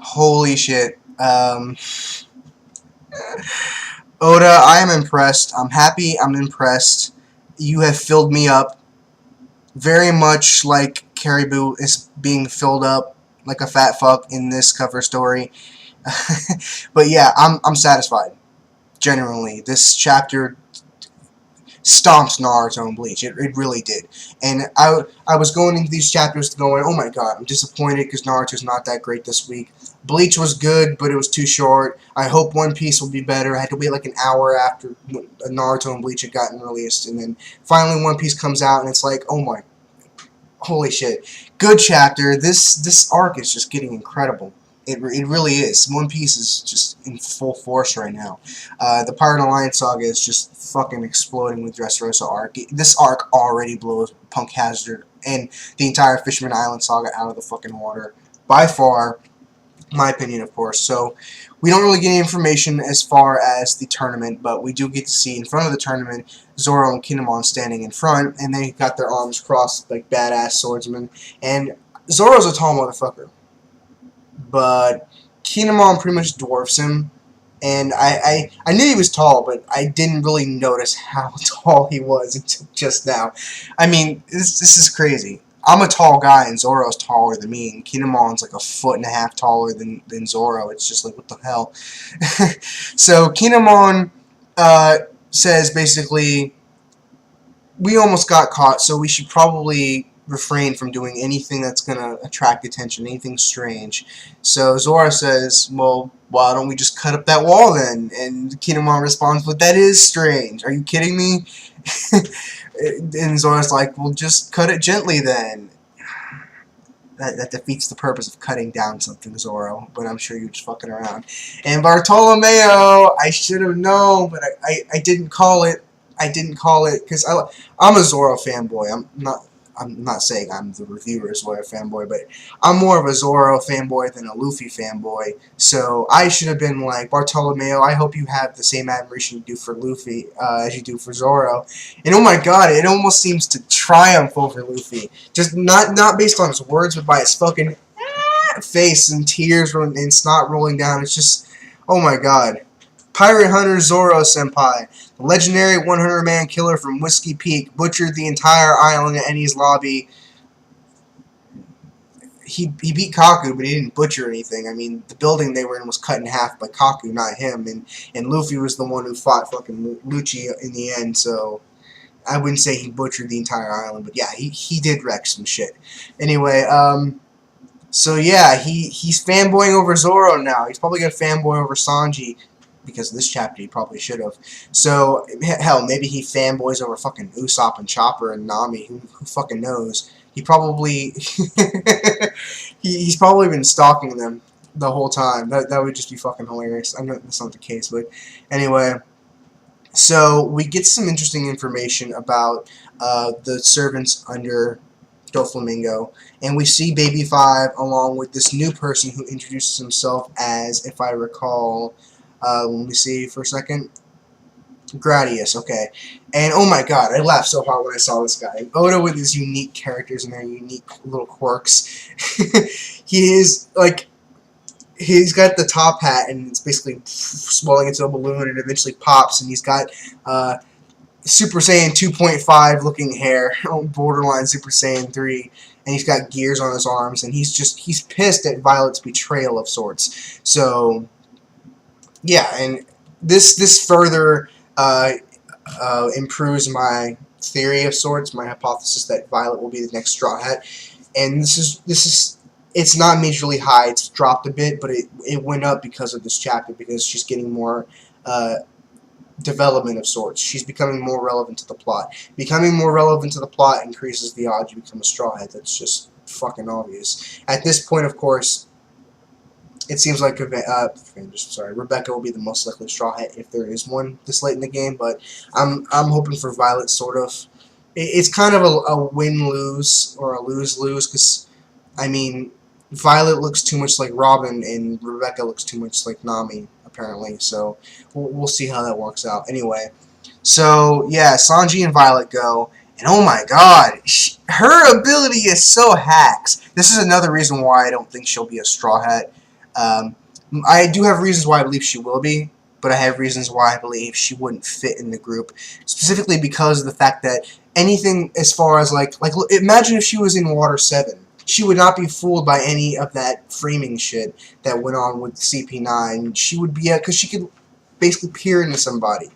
Holy shit. Oda, I am impressed. I'm happy. I'm impressed. You have filled me up very much like Caribou is being filled up like a fat fuck in this cover story. But yeah, I'm satisfied. Genuinely, this chapter stomps Naruto and Bleach. It really did. And I was going into these chapters going, oh my god, I'm disappointed because Naruto's not that great this week. Bleach was good, but it was too short. I hope One Piece will be better. I had to wait like an hour after Naruto and Bleach had gotten released, and then finally One Piece comes out, and it's like, oh my, holy shit. Good chapter. This arc is just getting incredible. It really is. One Piece is just in full force right now. The Pirate Alliance saga is just fucking exploding with Dressrosa arc. This arc already blows Punk Hazard and the entire Fisherman Island saga out of the fucking water. By far, my opinion, of course. So, we don't really get any information as far as the tournament, but we do get to see in front of the tournament Zoro and Kinemon standing in front, and they got their arms crossed like badass swordsmen. And Zoro's a tall motherfucker, but Kinemon pretty much dwarfs him. And I knew he was tall, but I didn't really notice how tall he was until just now. I mean, this is crazy. I'm a tall guy, and Zoro's taller than me, and Kinemon's like a foot and a half taller than Zoro. It's just like, what the hell? So Kinemon says basically, we almost got caught, so we should probably refrain from doing anything that's going to attract attention, anything strange. So Zoro says, well, why don't we just cut up that wall then? And Kinemon responds, but that is strange. Are you kidding me? And Zoro's like, well, just cut it gently then. That defeats the purpose of cutting down something, Zoro, but I'm sure you're just fucking around. And Bartolomeo, I should have known, but I didn't call it. I didn't call it because I'm a Zoro fanboy. I'm not saying I'm the reviewer Zoro fanboy, but I'm more of a Zoro fanboy than a Luffy fanboy. So I should have been like, Bartolomeo, I hope you have the same admiration you do for Luffy as you do for Zoro. And oh my god, it almost seems to triumph over Luffy. Just not based on his words, but by his fucking face and tears and snot rolling down. It's just, oh my god. Pirate Hunter Zoro Senpai, the legendary 100-man killer from Whiskey Peak, butchered the entire island at Enies lobby. He beat Kaku, but he didn't butcher anything. I mean, the building they were in was cut in half by Kaku, not him. And Luffy was the one who fought fucking Lucci in the end, so I wouldn't say he butchered the entire island, but yeah, he did wreck some shit. Anyway, so yeah, he's fanboying over Zoro now. He's probably gonna fanboy over Sanji, because of this chapter, he probably should have. So, hell, maybe he fanboys over fucking Usopp and Chopper and Nami. Who fucking knows? He probably... he's probably been stalking them the whole time. That would just be fucking hilarious. I know that's not the case, but anyway. So, we get some interesting information about the servants under Doflamingo, and we see Baby 5 along with this new person who introduces himself as, if I recall... let me see for a second. Gradius, okay. And oh my god, I laughed so hard when I saw this guy. Oda with his unique characters and their unique little quirks. He is, like, he's got the top hat and it's basically swelling into a balloon and eventually pops, and he's got Super Saiyan 2.5 looking hair, borderline Super Saiyan 3, and he's got gears on his arms, and he's pissed at Violet's betrayal of sorts. So... yeah, and this further improves my theory of sorts, my hypothesis that Violet will be the next Straw Hat. And this is it's not majorly high, it's dropped a bit, but it went up because of this chapter, because she's getting more development of sorts. She's becoming more relevant to the plot. Becoming more relevant to the plot increases the odds you become a Straw Hat. That's just fucking obvious. At this point, of course, it seems like Rebecca will be the most likely Straw Hat if there is one this late in the game, but I'm hoping for Violet, sort of. It's kind of a win-lose or a lose-lose, because, I mean, Violet looks too much like Robin and Rebecca looks too much like Nami, apparently, so we'll see how that works out. Anyway, so, yeah, Sanji and Violet go, and oh my god, her ability is so hacks. This is another reason why I don't think she'll be a Straw Hat. Um, I do have reasons why I believe she will be, but I have reasons why I believe she wouldn't fit in the group, specifically because of the fact that anything as far as like imagine if she was in Water 7. She would not be fooled by any of that framing shit that went on with CP9. She would be, because she could basically peer into somebody.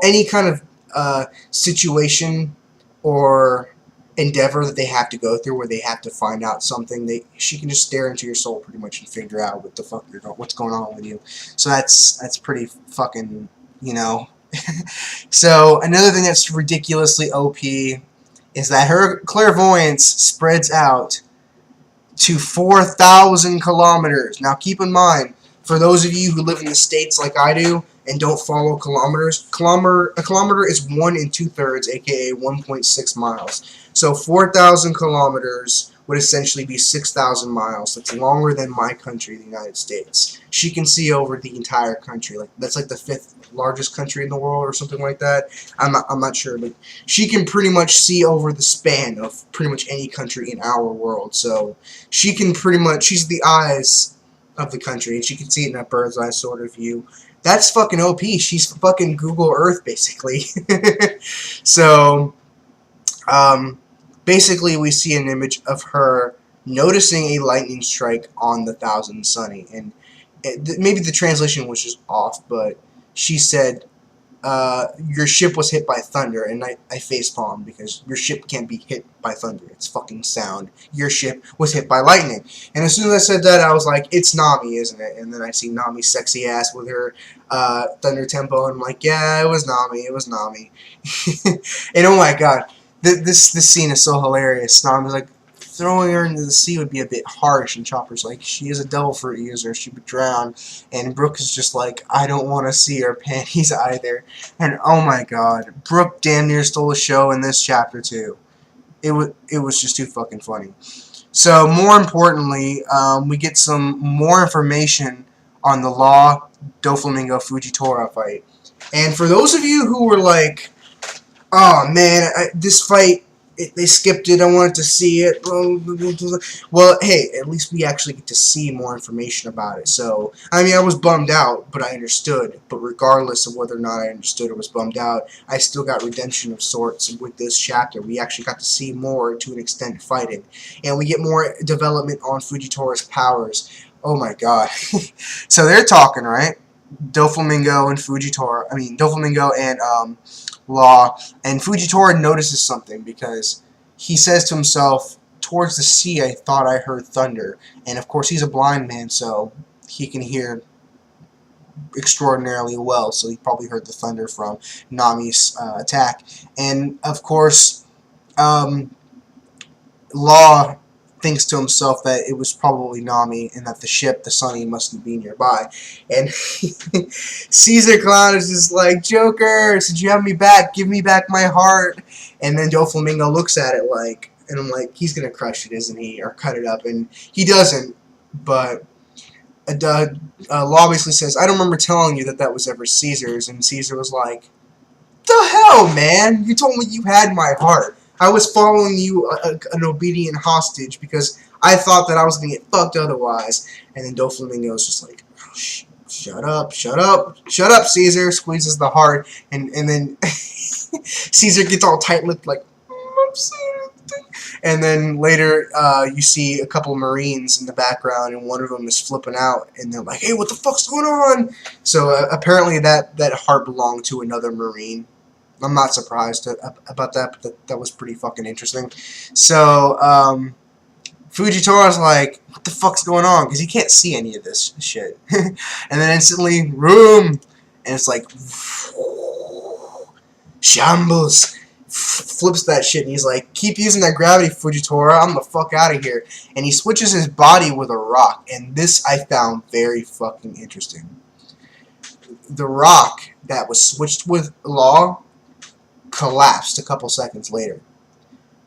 Any kind of situation or endeavor that they have to go through where they have to find out something, she can just stare into your soul pretty much and figure out what the fuck what's going on with you. So that's pretty fucking, you know. So another thing that's ridiculously OP is that her clairvoyance spreads out to 4,000 kilometers. Now keep in mind, for those of you who live in the States like I do and don't follow kilometers, a kilometer is 1 2/3, aka 1.6 miles. So 4,000 kilometers would essentially be 6,000 miles. That's longer than my country, the United States. She can see over the entire country. That's like the 5th largest country in the world or something like that. I'm not sure, but she can pretty much see over the span of pretty much any country in our world. So she can pretty much, she's the eyes of the country, and she can see it in a bird's eye sort of view. That's fucking OP. She's fucking Google Earth, basically. So, basically, we see an image of her noticing a lightning strike on the Thousand Sunny, and maybe the translation was just off, but she said, your ship was hit by thunder, and I facepalmed because your ship can't be hit by thunder. It's fucking sound. Your ship was hit by lightning. And as soon as I said that, I was like, it's Nami, isn't it? And then I see Nami's sexy ass with her thunder tempo, and I'm like, yeah, it was Nami. It was Nami. And oh my god, this scene is so hilarious. Nami's like, throwing her into the sea would be a bit harsh, and Chopper's like, she is a devil fruit user, she would drown, and Brooke is just like, I don't want to see her panties either. And oh my god, Brooke damn near stole the show in this chapter too. It was just too fucking funny. So more importantly, we get some more information on the Law Doflamingo Fujitora fight. And for those of you who were like, oh man, this fight, they skipped it, I wanted to see it. Well, hey, at least we actually get to see more information about it. So, I mean, I was bummed out, but I understood. But regardless of whether or not I understood or was bummed out, I still got redemption of sorts with this chapter. We actually got to see more, to an extent, fighting. And we get more development on Fujitora's powers. Oh my god. So they're talking, right? Doflamingo and Doflamingo and, Law, and Fujitora notices something because he says to himself, towards the sea I thought I heard thunder, and of course he's a blind man, so he can hear extraordinarily well, so he probably heard the thunder from Nami's attack. And of course, Law thinks to himself that it was probably Nami and that the ship, the Sunny, mustn't be nearby. And Caesar Clown is just like, Joker, since you have me back, give me back my heart. And then Doflamingo looks at it like, and I'm like, he's gonna crush it, isn't he? Or cut it up. And he doesn't, but Law basically says, I don't remember telling you that that was ever Caesar's. And Caesar was like, the hell, man? You told me you had my heart. I was following you, an obedient hostage, because I thought that I was going to get fucked otherwise. And then Doflamingo's just like, oh, shut up, Caesar, squeezes the heart, and then Caesar gets all tight-lipped, like, I'm saying anything. And then later, you see a couple of Marines in the background, and one of them is flipping out, and they're like, hey, what the fuck's going on? So apparently that heart belonged to another Marine. I'm not surprised about that, but that was pretty fucking interesting. So, Fujitora's like, what the fuck's going on? Because he can't see any of this shit. And then instantly, room! And it's like, shambles! Flips that shit, and he's like, keep using that gravity, Fujitora, I'm the fuck out of here. And he switches his body with a rock, and this I found very fucking interesting. The rock that was switched with Law collapsed a couple seconds later,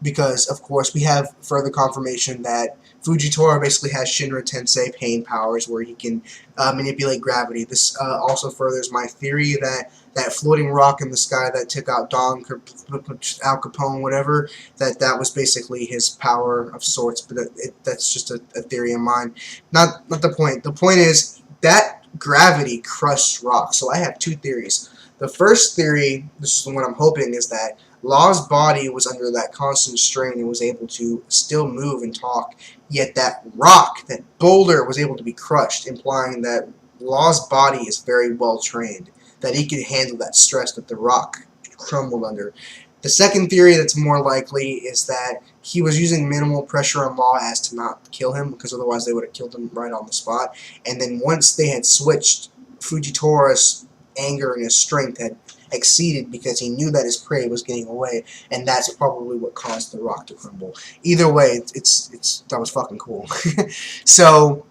because of course we have further confirmation that Fujitora basically has Shinra Tensei pain powers where he can manipulate gravity. This also furthers my theory that that floating rock in the sky that took out Al Capone, whatever, that was basically his power of sorts. But that's just a theory of mine. Not the point. The point is that gravity crushed rock. So I have two theories. The first theory, this is the one I'm hoping, is that Law's body was under that constant strain and was able to still move and talk, yet that rock, that boulder, was able to be crushed, implying that Law's body is very well trained, that he could handle that stress that the rock crumbled under. The second theory that's more likely is that he was using minimal pressure on Law as to not kill him, because otherwise they would have killed him right on the spot. And then once they had switched, Fujitora's anger and his strength had exceeded because he knew that his prey was getting away, and that's probably what caused the rock to crumble. Either way, that was fucking cool. So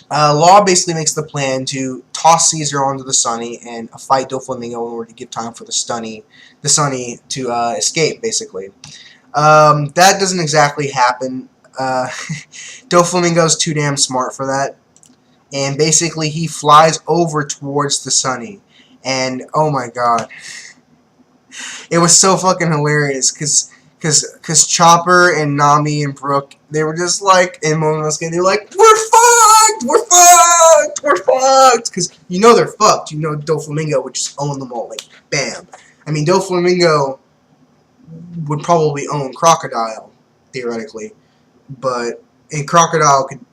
Law basically makes the plan to toss Caesar onto the Sunny and fight Doflamingo in order to give time for the Sunny to escape, basically. That doesn't exactly happen. Doflamingo's too damn smart for that, and basically he flies over towards the Sunny. And oh my god, it was so fucking hilarious because Chopper and Nami and Brooke, they were just like, in Momonosuke, they were like, we're fucked, because you know they're fucked. You know Doflamingo would just own them all, like bam. I mean, Doflamingo would probably own Crocodile theoretically, and Crocodile could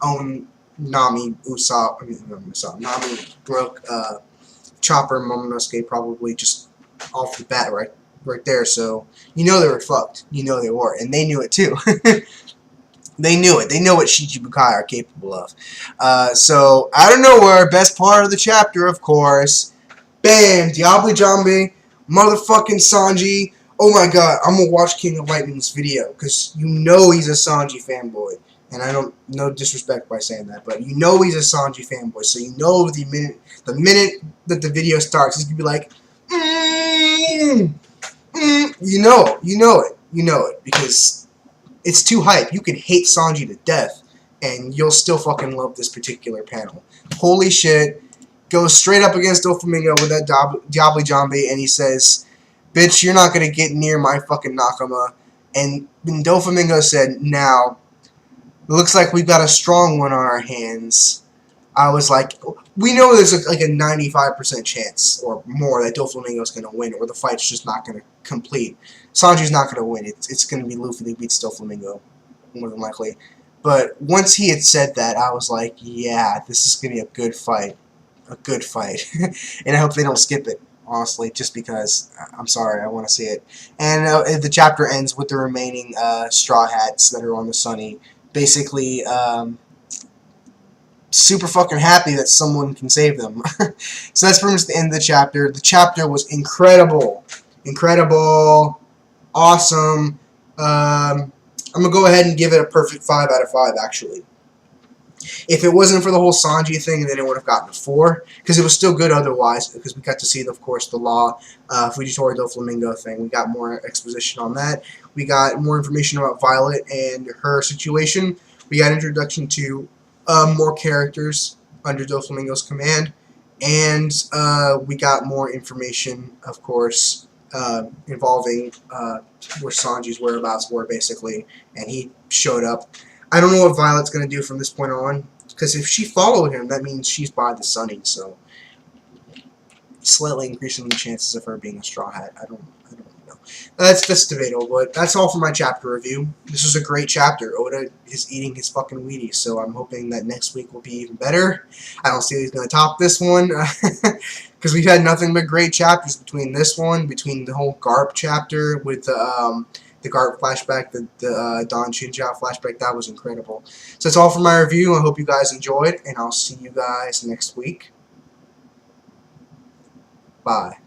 own Nami, Nami, Brooke, Chopper, Momonosuke probably just off the bat right there. So you know they were fucked. You know they were, and they knew it too. They knew it. They know what Shichibukai are capable of. So out of nowhere, best part of the chapter, of course, bam, Diablo Jambe, motherfucking Sanji. Oh my god, I'm gonna watch King of Lightning's video because you know he's a Sanji fanboy. And I don't, no disrespect by saying that, but you know he's a Sanji fanboy, so you know the minute that the video starts, he's gonna be like, you know it, because it's too hype. You can hate Sanji to death, and you'll still fucking love this particular panel. Holy shit, goes straight up against Doflamingo with that Diablo Jambe, and he says, bitch, you're not gonna get near my fucking Nakama. And then Doflamingo said, now, looks like we've got a strong one on our hands. I was like, we know there's like a 95% chance or more that Doflamingo's going to win, or the fight's just not going to complete. Sanji's not going to win. It's going to be Luffy that beats Doflamingo, more than likely. But once he had said that, I was like, yeah, this is going to be a good fight. A good fight. And I hope they don't skip it, honestly, just because, I'm sorry, I want to see it. And the chapter ends with the remaining Straw Hats that are on the Sunny. Basically, super fucking happy that someone can save them. So that's pretty much the end of the chapter. The chapter was incredible. Incredible. Awesome. I'm going to go ahead and give it a perfect 5 out of 5, actually. If it wasn't for the whole Sanji thing, then it would have gotten a 4, because it was still good otherwise, because we got to see, of course, the Law, Fujitora Doflamingo thing. We got more exposition on that. We got more information about Violet and her situation. We got introduction to more characters under Doflamingo's command, and we got more information, of course, involving where Sanji's whereabouts were, basically, and he showed up. I don't know what Violet's going to do from this point on, because if she followed him, that means she's by the Sunny, so slightly increasing the chances of her being a Straw Hat. I don't know. That's debatable, but that's all for my chapter review. This was a great chapter. Oda is eating his fucking Wheaties, so I'm hoping that next week will be even better. I don't see he's going to top this one, because we've had nothing but great chapters between this one, between the whole Garp chapter with the Garp flashback, the Don Shinjao flashback. That was incredible. So that's all for my review. I hope you guys enjoyed, and I'll see you guys next week. Bye.